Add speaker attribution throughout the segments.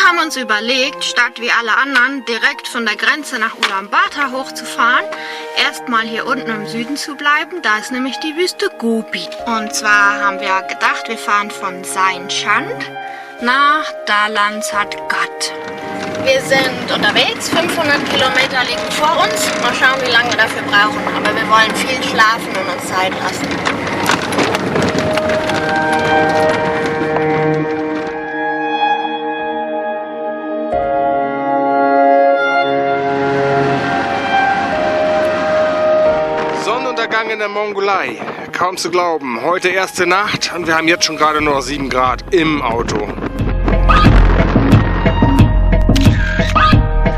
Speaker 1: haben uns überlegt, statt wie alle anderen direkt von der Grenze nach Ulaanbaatar hochzufahren, erstmal hier unten im Süden zu bleiben. Da ist nämlich die Wüste Gobi. Und zwar haben wir gedacht, wir fahren von Zain Chand nach Dalansat Ghat. Wir sind unterwegs, 500 Kilometer liegen vor uns. Mal schauen, wie lange wir dafür brauchen. Aber wir wollen viel schlafen und uns Zeit lassen.
Speaker 2: Sonnenuntergang in der Mongolei. Kaum zu glauben. Heute erste Nacht und wir haben jetzt schon gerade nur noch 7 Grad im Auto.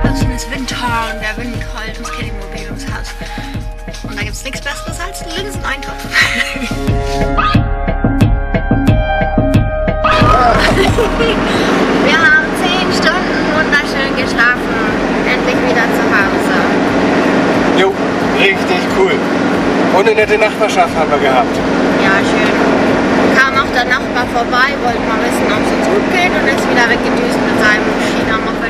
Speaker 1: Draußen ist Winter und der Wind heult ins Kedimobil ums Haus. Und da gibt es nichts Besseres als Linseneintopf. Wir haben 10 Stunden wunderschön geschlafen. Endlich wieder zu Hause.
Speaker 2: Jo, richtig cool. Und eine nette Nachbarschaft haben wir gehabt.
Speaker 1: Ja, schön. Kam auch der Nachbar vorbei, wollte mal wissen, ob es uns gut geht und ist wieder weggedüst mit seinem China-Moped.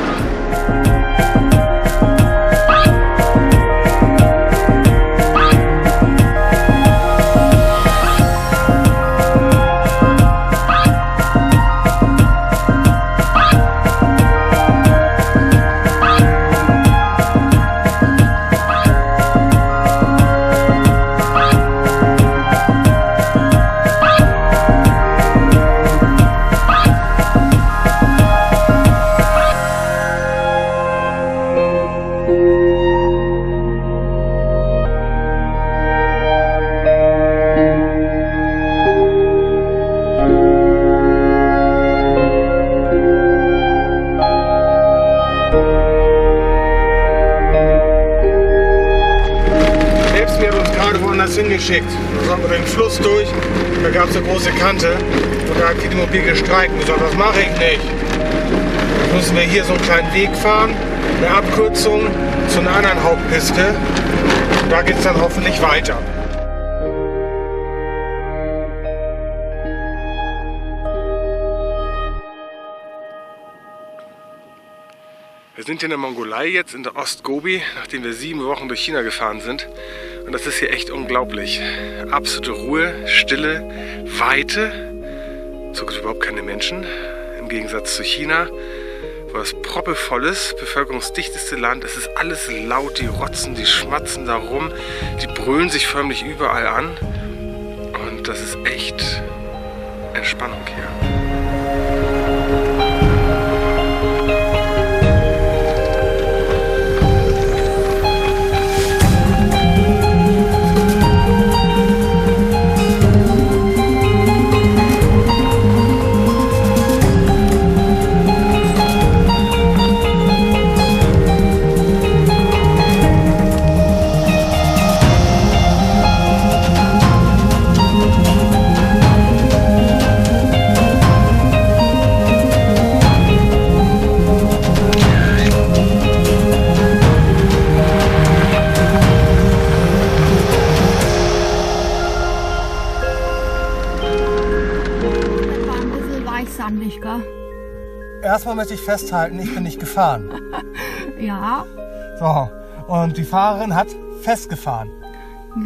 Speaker 2: Hingeschickt. Da sind wir den Fluss durch, da gab es eine große Kante und da hat Kedimobil gestreikt und gesagt, das mache ich nicht. Jetzt müssen wir hier so einen kleinen Weg fahren, eine Abkürzung zu einer anderen Hauptpiste und da geht es dann hoffentlich weiter. Wir sind hier in der Mongolei jetzt, in der Ost-Gobi, nachdem wir 7 Wochen durch China gefahren sind. Und das ist hier echt unglaublich. Absolute Ruhe, Stille, Weite. So gut überhaupt keine Menschen. Im Gegensatz zu China, wo es proppevoll ist, bevölkerungsdichteste Land. Es ist alles laut, die rotzen, die schmatzen da rum. Die brüllen sich förmlich überall an. Und das ist echt Entspannung hier. Erstmal möchte ich festhalten, ich bin nicht gefahren.
Speaker 1: Ja.
Speaker 2: So, und die Fahrerin hat festgefahren.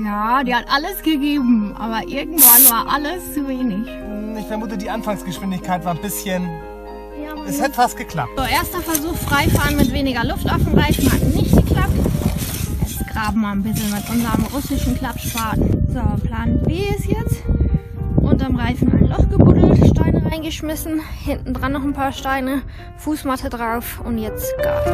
Speaker 1: Ja, die hat alles gegeben, aber irgendwann war alles zu wenig.
Speaker 2: Ich vermute, die Anfangsgeschwindigkeit war ein bisschen...
Speaker 1: Ja,
Speaker 2: es hätte fast geklappt.
Speaker 1: So, erster Versuch, Freifahren mit weniger Luft auf dem Reifen, hat nicht geklappt. Jetzt graben wir ein bisschen mit unserem russischen Klappspaten. So, Plan B ist jetzt, unterm Reifen ein Loch gebuddelt, Steine reingeschmissen, hinten dran noch ein paar Steine, Fußmatte drauf und jetzt Gas.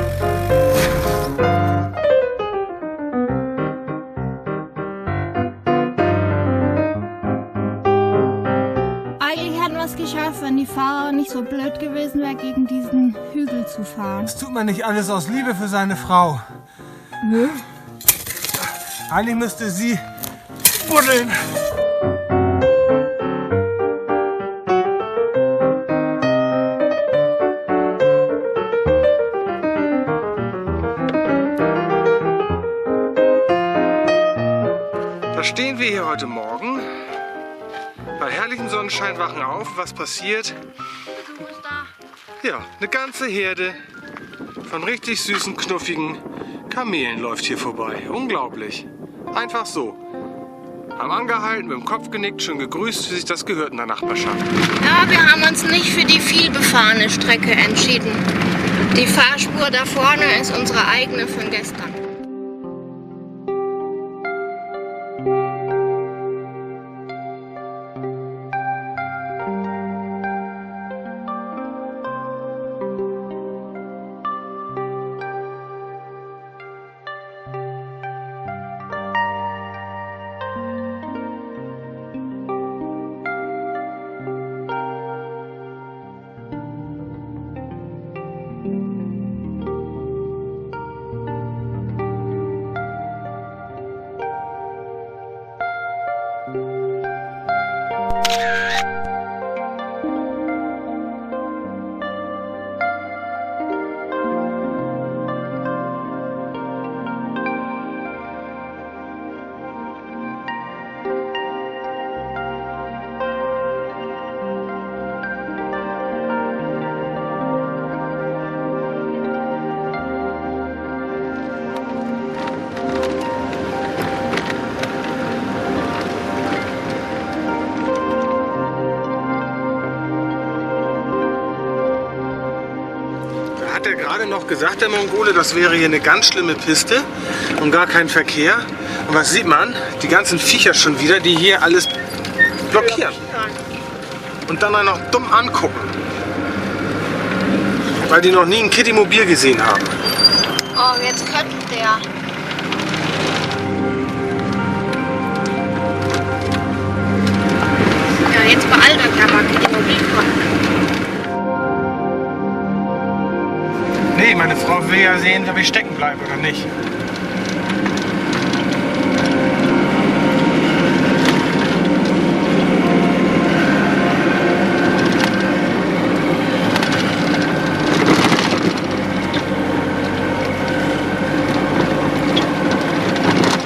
Speaker 1: Eigentlich hätten wir es geschafft, wenn die Fahrerin nicht so blöd gewesen wäre, gegen diesen Hügel zu fahren.
Speaker 2: Das tut man nicht alles aus Liebe für seine Frau.
Speaker 1: Nö.
Speaker 2: Eigentlich müsste sie buddeln. Da stehen wir hier heute Morgen. Bei herrlichem Sonnenschein wachen auf. Was passiert? Ja, eine ganze Herde von richtig süßen, knuffigen Kamelen läuft hier vorbei. Unglaublich. Einfach so. Haben angehalten, mit dem Kopf genickt, schon gegrüßt, wie sich das gehört in der Nachbarschaft.
Speaker 1: Ja, wir haben uns nicht für die vielbefahrene Strecke entschieden. Die Fahrspur da vorne ist unsere eigene von gestern.
Speaker 2: Hat er gerade noch gesagt, der Mongole, das wäre hier eine ganz schlimme Piste und gar kein Verkehr. Und was sieht man? Die ganzen Viecher schon wieder, die hier alles blockieren. Und dann auch noch dumm angucken. Weil die noch nie ein Kitty-Mobil gesehen haben.
Speaker 1: Oh, jetzt könnte der. Ja, jetzt beeilt euch aber, Kitty-Mobil kommen.
Speaker 2: Nee, meine Frau will ja sehen, ob ich stecken bleibe oder nicht.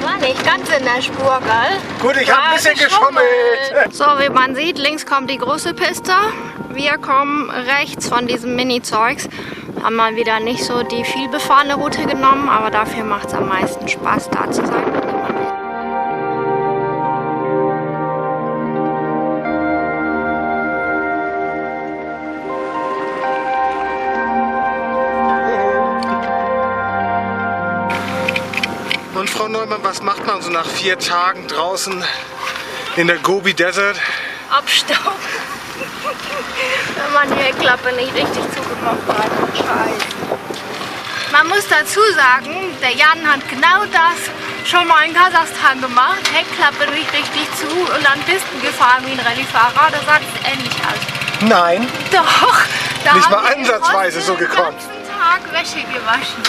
Speaker 1: War nicht ganz in der Spur, gell?
Speaker 2: Gut, ich habe ein bisschen geschummelt.
Speaker 1: So, wie man sieht, links kommt die große Piste. Wir kommen rechts von diesem Mini-Zeugs. Haben mal wieder nicht so die vielbefahrene Route genommen, aber dafür macht es am meisten Spaß, da zu sein.
Speaker 2: Und Frau Neumann, was macht man so nach 4 Tagen draußen in der Gobi Desert?
Speaker 1: Abstauben. Wenn man die Heckklappe nicht richtig zugemacht hat. Scheiße. Man muss dazu sagen, der Jan hat genau das schon mal in Kasachstan gemacht. Heckklappe nicht richtig zu und dann Pisten gefahren wie ein Rallyefahrer. Da sah es ähnlich aus.
Speaker 2: Nein.
Speaker 1: Doch. Da
Speaker 2: Nicht
Speaker 1: haben
Speaker 2: mal
Speaker 1: wir
Speaker 2: ansatzweise so gekonnt.
Speaker 1: Den ganzen Tag Wäsche gewaschen.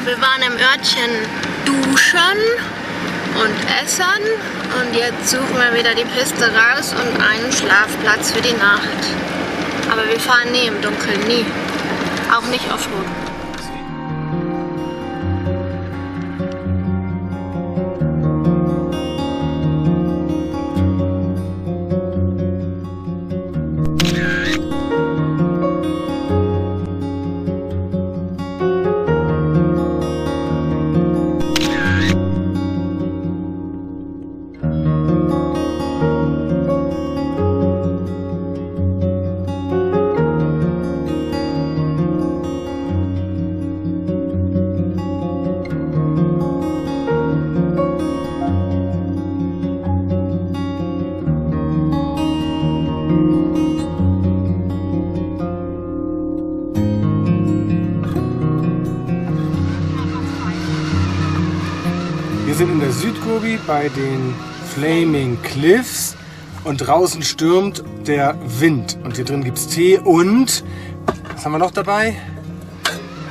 Speaker 1: Wir waren im Örtchen duschen und essen und jetzt suchen wir wieder die Piste raus und einen Schlafplatz für die Nacht. Aber wir fahren nie im Dunkeln, nie. Auch nicht Offroad.
Speaker 2: Wir sind in der Südgobi bei den Flaming Cliffs und draußen stürmt der Wind. Und hier drin gibt es Tee und, was haben wir noch dabei?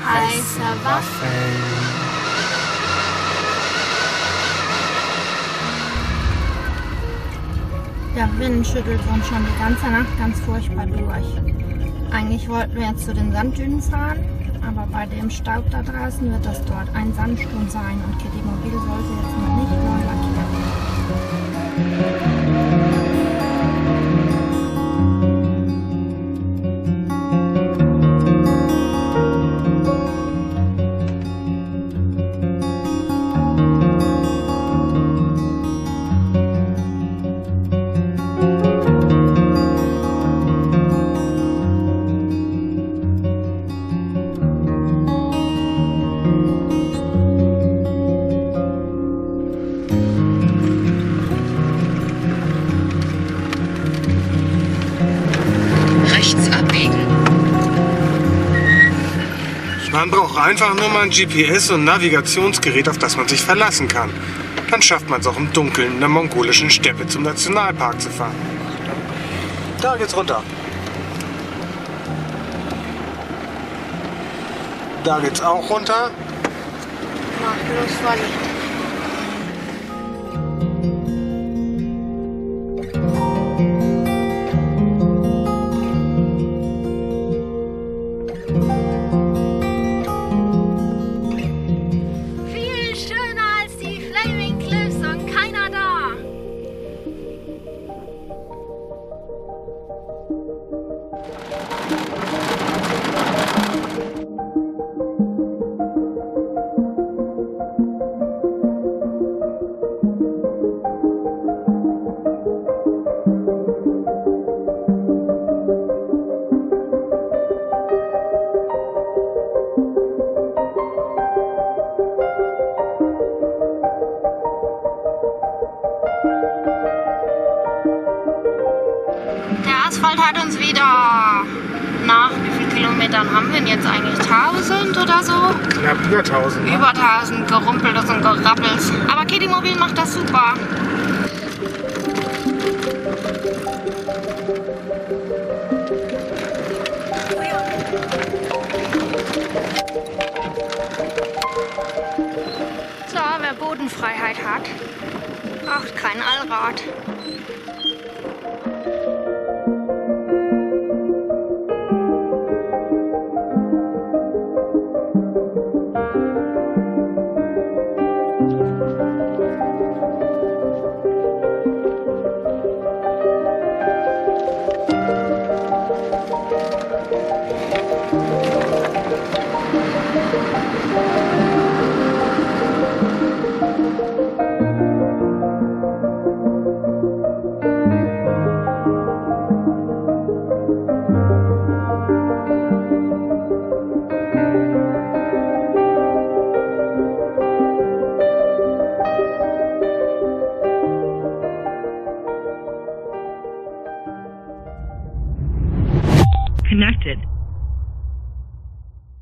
Speaker 1: Heiße Waffeln. Der Wind schüttelt uns schon die ganze Nacht ganz furchtbar durch. Eigentlich wollten wir jetzt zu den Sanddünen fahren, aber bei dem Staub da draußen wird das dort ein Sandsturm sein und Kitty-Mobil sollte jetzt mal nicht neu lackiert werden. Rechts abbiegen.
Speaker 2: Man braucht einfach nur mal ein GPS und ein Navigationsgerät, auf das man sich verlassen kann. Dann schafft man es auch im Dunkeln in der mongolischen Steppe zum Nationalpark zu fahren. Da geht's runter. Da geht's auch runter.
Speaker 1: Mach bloß voll. Viel schöner als die Flaming Cliffs und keiner da. Der Asphalt hat uns wieder, nach wie vielen Kilometern haben wir denn jetzt eigentlich? 1000 oder so?
Speaker 2: Knapp über 1000.
Speaker 1: Über 1000 Gerumpeltes und Gerappels. Aber Kitty Mobil macht das super. So, wer Bodenfreiheit hat, braucht kein Allrad.
Speaker 3: Connected.